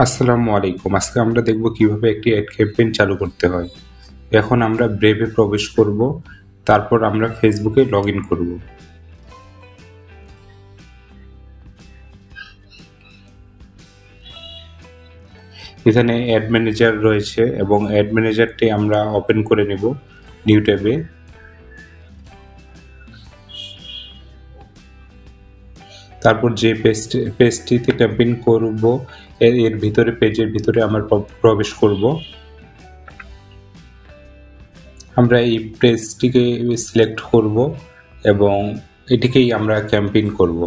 আসসালামু আলাইকুম। আজকে আমরা দেখব কিভাবে একটি অ্যাড ক্যাম্পেইন চালু করতে হয়। এখন আমরা ব্রেভে প্রবেশ করব, তারপর আমরা ফেসবুকে লগইন করব। এখানে অ্যাড ম্যানেজার রয়েছে এবং অ্যাড ম্যানেজারটি আমরা ওপেন করে নেব নিউ ট্যাবে। তারপর যে পেজটিতে ক্যাম্পেইন করব এর ভিতরে পেজের ভিতরে আমরা প্রবেশ করব। আমরা এই পেজটিকে সিলেক্ট করব এবং এটিকেই আমরা ক্যাম্পেইন করব।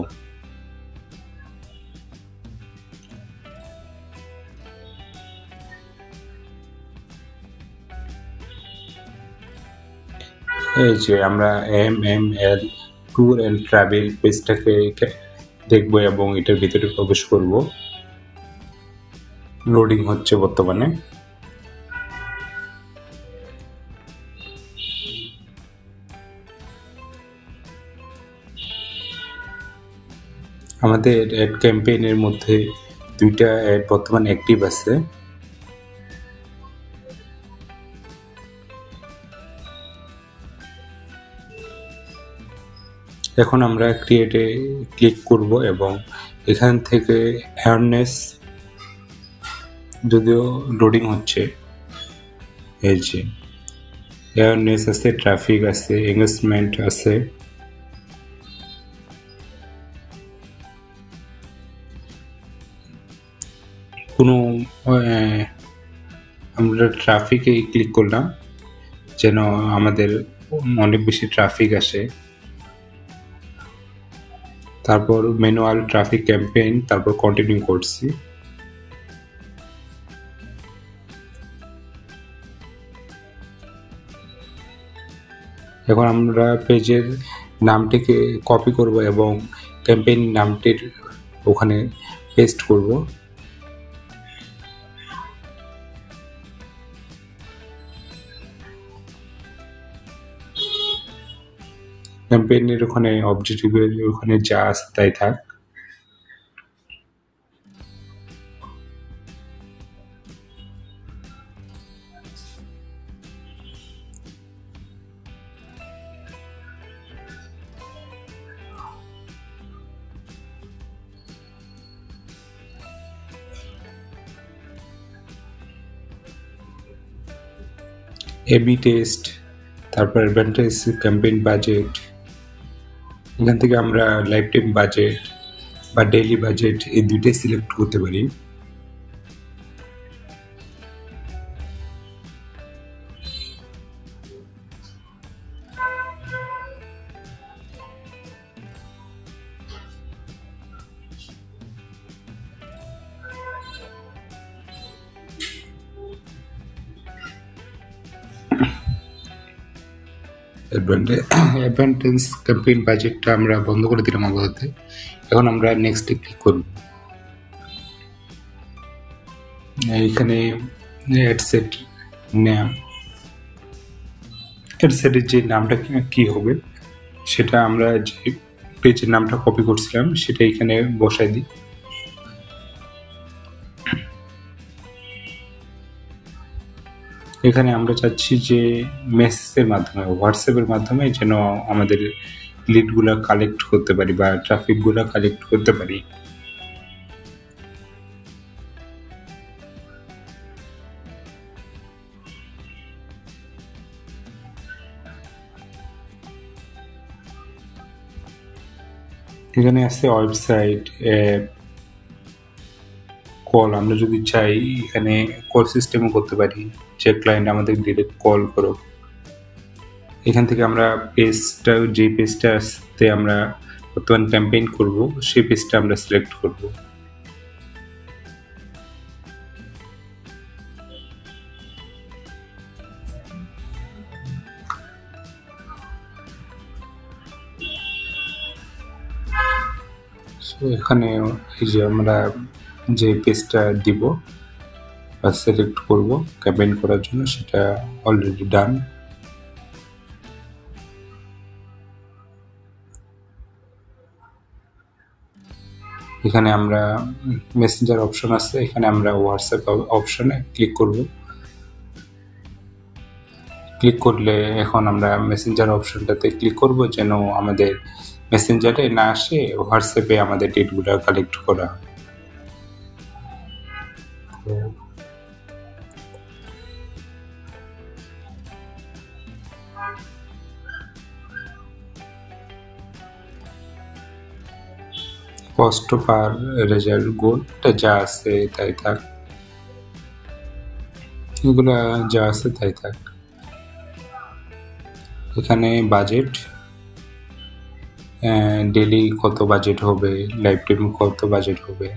এই যে আমরা MML ট্যুর অ্যান্ড ট্রাভেল পেজটাকে দেখব এবং এটার ভিতরে প্রবেশ করব। লোডিং হচ্ছে বর্তমানে। আমাদের অ্যাড ক্যাম্পেইনের মধ্যে দুইটা অ্যাড বর্তমানে অ্যাক্টিভ আছে। এখন আমরা ক্রিয়েটে ক্লিক করব এবং এখান থেকে অ্যাওয়ারনেস, যদিও লোডিং হচ্ছে, এই যে অ্যাওয়ারনেস আছে, ট্রাফিক আছে, এঙ্গেজমেন্ট আছে। কোনো আমরা ট্রাফিকে ক্লিক করলাম যেন আমাদের অনেক বেশি ট্রাফিক আসে। তারপর ম্যানুয়াল ট্রাফিক ক্যাম্পেইন, তারপর কন্টিনিউ করছি। এখন আমরা পেজের নামটিকে কপি করব এবং ক্যাম্পেইন নামটির ওখানে পেস্ট করব। ক্যাম্পেইনের ওখানে অবজেক্টিভের ওখানে যা আছে তাই থাক। এবি টেস্ট, তারপর অ্যাডভান্টেজ ক্যাম্পেইন বাজেট। এখান থেকে আমরা লাইফ টাইম বাজেট বা ডেইলি বাজেট এই দুইটাই সিলেক্ট করতে পারি। অ্যাডভান্টেজ ক্যাম্পেইন বাজেটটা আমরা বন্ধ করে দিলাম আপাতত। এখন আমরা নেক্সটে ক্লিক করব। এখানে অ্যাডসেট নাম, অ্যাডসেটের যে নামটা কি হবে সেটা আমরা যে পেজের নামটা কপি করছিলাম সেটা এখানে বসাই দিই। এখানে আমরা চাচ্ছি যে মেসেজের মাধ্যমে, হোয়াটসঅ্যাপের মাধ্যমে যেন আমাদের লিডগুলা কালেক্ট করতে পারি বা ট্রাফিকগুলা কালেক্ট করতে পারি। এখানে আছে ওয়েবসাইট, অ্যাপ, কল। আমরা যদি চাই এখানে কল সিস্টেমও করতে পারি, যে ক্লায়েন্ট আমাদের ডিরেক্ট কল করো। এখান থেকে আমরা পেজটা, যে পেজটাতে আমরা বর্তমান ক্যাম্পেইন করব সেই পেজটা আমরা সিলেক্ট করব। এখানে এই যে আমরা যে পেজটা দিব বা সিলেক্ট করব ক্যাম্পেইন করার জন্য সেটা অলরেডি ডান। এখানে আমরা মেসেঞ্জার অপশন আছে, এখানে আমরা হোয়াটসঅ্যাপ অপশনে ক্লিক করব। ক্লিক করলে এখন আমরা মেসেঞ্জার অপশনটাতে ক্লিক করব যেন আমাদের মেসেঞ্জারে না আসে, হোয়াটসঅ্যাপে আমাদের ডেটগুলো কালেক্ট করা। কস্ট পার রেজাল্ট গোল, এটা যা আছে তাই থাক, এগুলা যা আছে তাই থাক। এখানে বাজেট, ডেলি কত বাজেট হবে, লাইফ টাইম কত বাজেট হবে।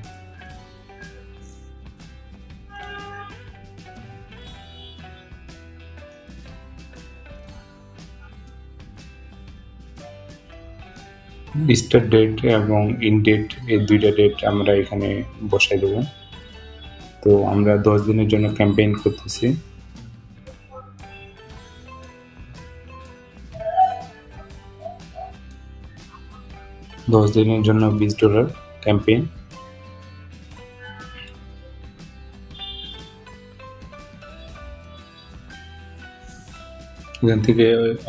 স্টার্ট ডেট এবং ইন ডেট, এই দুইটা ডেট আমরা এখানে বসাই দেব। তো আমরা 10 দিনের জন্য ক্যাম্পেইন করতেছি। $10 দিনের জন্য $20 ক্যাম্পেইন। এখান থেকে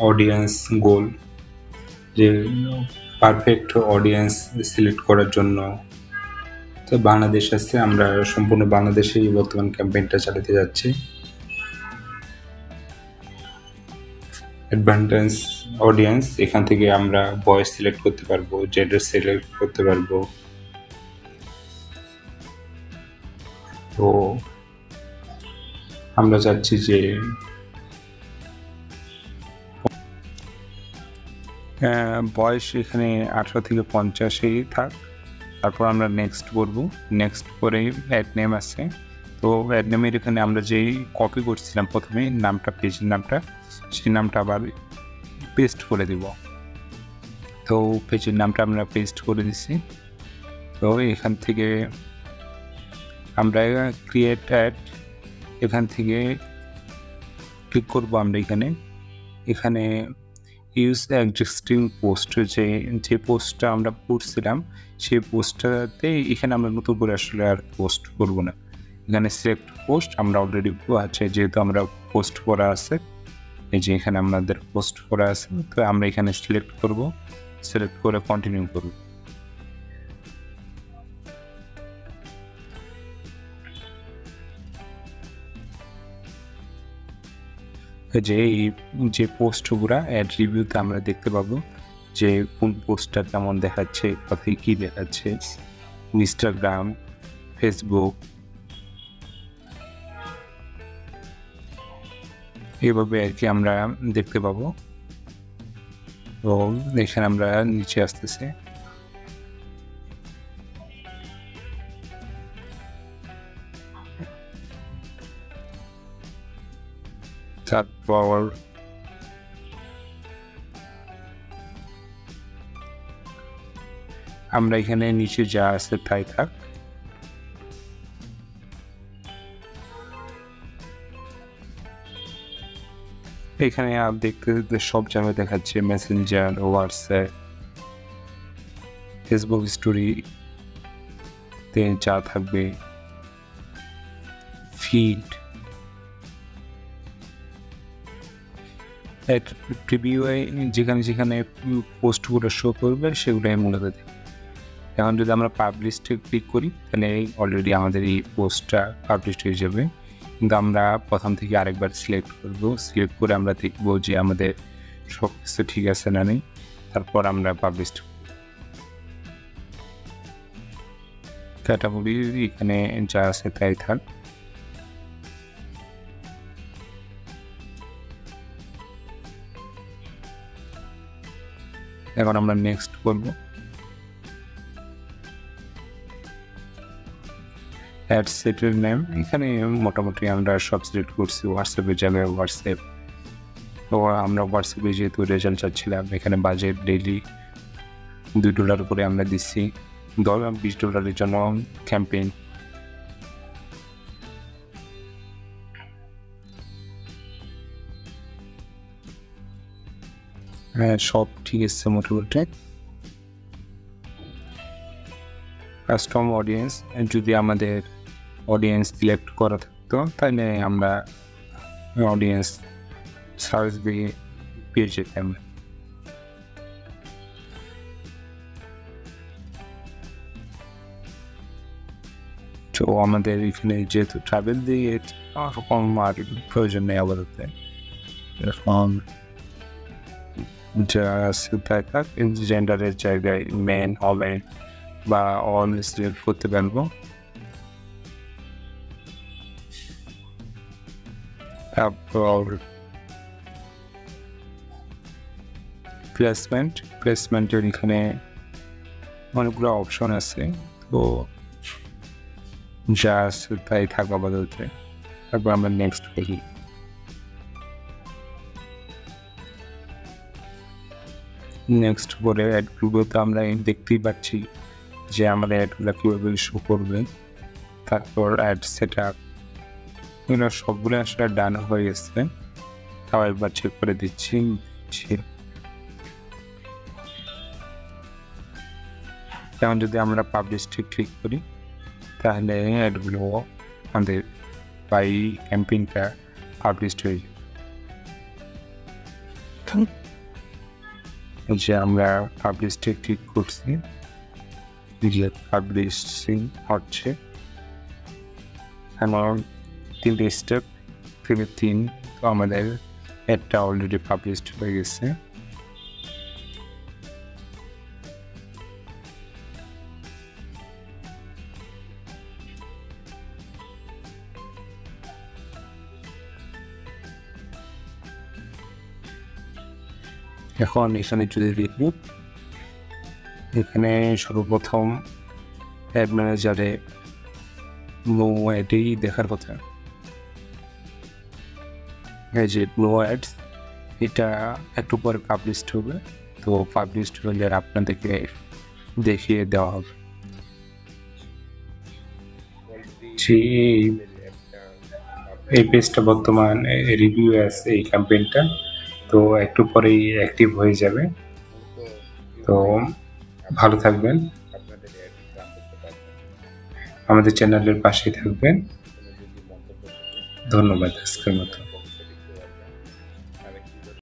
অডিয়েন্স গোল, যে পারফেক্ট অডিয়েন্স সিলেক্ট করার জন্য তো বাংলাদেশ আছে, আমরা সম্পূর্ণ বাংলাদেশেই বর্তমান ক্যাম্পেইনটা চালাতে যাচ্ছি। অ্যাডভান্টেজ অডিয়েন্স, এখান থেকে আমরা বয়স সিলেক্ট করতে পারবো, জেন্ডার সিলেক্ট করতে পারবো। তো আমরা চাচ্ছি যে বয়স এখানে 18 থেকে 50 থাক। তারপর আমরা নেক্সট করবো। নেক্সট করে অ্যাড নেম আছে, তো অ্যাড নেমের এখানে আমরা যেই কপি করছিলাম প্রথমে নামটা, পেজের নামটা, সেই নামটা আবার পেস্ট করে দিব। তো পেজের নামটা আমরা পেস্ট করে দিচ্ছি। তো এখান থেকে আমরা ক্রিয়েট অ্যাড, এখান থেকে ক্লিক করবো আমরা এখানে ইউজ এক্সিস্টিং পোস্ট, যে পোস্টটা আমরা করছিলাম সেই পোস্টটাতে এখানে আমরা নতুন করে আসলে আর পোস্ট করবো না। এখানে সিলেক্ট পোস্ট আমরা অলরেডি আছে, যেহেতু আমরা পোস্ট করা আছে, এই যে এখানে আমাদের পোস্ট করা আছে, তো আমরা এখানে সিলেক্ট করব, সিলেক্ট করে কন্টিনিউ করব। যে পোস্টগুলা অ্যাড রিভিউতে আমরা দেখতে পাবো যে কোন পোস্টটা কেমন দেখাচ্ছে, কোথায় কী দেখাচ্ছে, ইনস্টাগ্রাম, ফেসবুক, এভাবে আর কি আমরা দেখতে পাবো। তো এখানে আমরা নিচে আসতেছি, তারপর আমরা এখানে নিচে যা আছে তাই থাক। এখানে দেখতে সব জায়গায় দেখাচ্ছে মেসেঞ্জার, হোয়াটসঅ্যাপ, ফেসবুক স্টোরিতে যা থাকবে, ফিড, প্রিভিউয়ে যেখানে যেখানে পোস্টগুলো শো করবে সেগুলোই মূলত দেখবে। এখন যদি আমরা পাবলিশে ক্লিক করি তাহলে অলরেডি আমাদের এই পোস্টটা পাবলিশ হয়ে যাবে, কিন্তু আমরা প্রথম থেকে আরেকবার সিলেক্ট করব। সিলেক্ট করে আমরা দেখব যে আমাদের সব কিছু ঠিক আছে না নেই, তারপর আমরা পাবলিশ ক্যাটাগরি এখানে যা আছে তাই থাক। এখন আমরা নেক্সট করব। অ্যাড সেটের নেম, এখানে মোটামুটি আমরা সব সিলেক্ট করছি। হোয়াটসঅ্যাপে যাবে হোয়াটসঅ্যাপ, তো আমরা হোয়াটসঅ্যাপে যেহেতু রেজাল্ট চাচ্ছিলাম, এখানে বাজেট ডেইলি $2 করে আমরা দিচ্ছি। $20 জন্য ক্যাম্পেইন। হ্যাঁ, সব ঠিক আছে মোটামুটি। কাস্টম অডিয়েন্স, যদি আমাদের অডিয়েন্স সিলেক্ট করা থাকতো তাহলে আমরা অডিয়েন্স সার্চ দিয়ে পেয়ে যেতাম। তো আমাদের এখানে যেহেতু ট্রাভেল দিয়ে কম আর প্রয়োজন নেই আপাতত। এখন যা জেন্ডারের জায়গায় মেন হবে বা অল সিলেক্ট করতে পারবো। তারপর প্লেসমেন্টের এখানে অনেকগুলো অপশন আছে, তো যা আছে তাই থাকা বদলতে। তারপর আমরা নেক্সট করি। নেক্সট করে অ্যাডগুলোতে আমরা দেখতেই পাচ্ছি যে আমাদের অ্যাডগুলো কীভাবে শো করবে। তারপর অ্যাড সেট আপ, এগুলো সবগুলো আসলে ডান হয়ে গেছে। তাও একবার চেক করে দিচ্ছি। যেমন যদি আমরা পাবলিশে ক্লিক করি তাহলে অ্যাডগুলো আমাদের বাই ক্যাম্পেইনটা পাবলিশড হয়ে যাবে। যে আমরা পাবলিশে ক্লিক করছি, পাবলিশিং হচ্ছে। এমন 3 স্টেপ থেকে 3, তো আমাদের অ্যাডটা অলরেডি পাবলিশড হয়ে গেছে। এখন এখানে যদি দেখব, এখানে সর্বপ্রথম অ্যাড ম্যানেজারে নো অ্যাডই দেখার কথা। এই যে নো অ্যাডস, এটা একটু পরে পাবলিশড হবে। তো পাবলিশড হলে আপনাদেরকে দেখিয়ে দেওয়া হবে। এই পেজটা বর্তমান রিভিউ আছে এই ক্যাম্পেইনটা, তো একটু পরেই অ্যাক্টিভ হয়ে যাবে। তো ভালো থাকবেন, আমাদের চ্যানেলের পাশেই থাকবেন। ধন্যবাদ আজকের মতো।